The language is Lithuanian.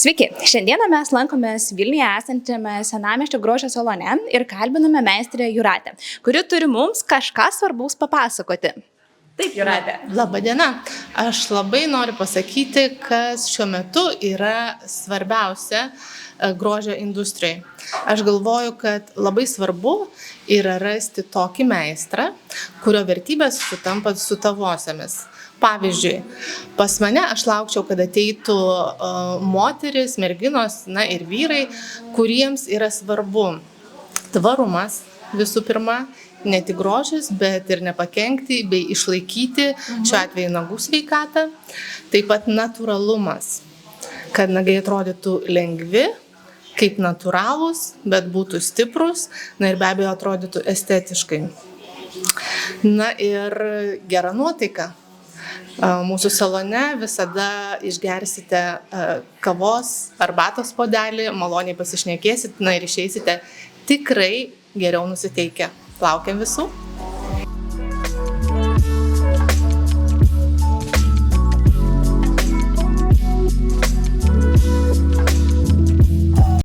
Sveiki, šiandieną mes lankomės Vilniuje esančiame Senamiesčio grožio salone ir kalbiname meistrę Jūratę, kuri turi mums kažką svarbaus papasakoti. Taip, Jūratė. Labadiena. Aš labai noriu pasakyti, kas šiuo metu yra svarbiausia grožio industrijai. Aš galvoju, kad labai svarbu yra rasti tokį meistrą, kurio vertybės sutampa su tavosiamis. Pavyzdžiui, pas mane aš laukčiau, kad ateitų moteris, merginos, ir vyrai, kuriems yra svarbu tvarumas visų pirma, ne tik grožis, bet ir nepakenkti bei išlaikyti šiuo atveju nagų sveikatą. Taip pat natūralumas, kad nagai atrodytų lengvi, kaip natūralūs, bet būtų stiprus, ir be abejo atrodytų estetiškai. Ir gera nuotaika. Mūsų salone visada išgersite kavos, arbatos puodelį, maloniai pasišnekėsit, ir išeisite tikrai geriau nusiteikę. Laukiam visų.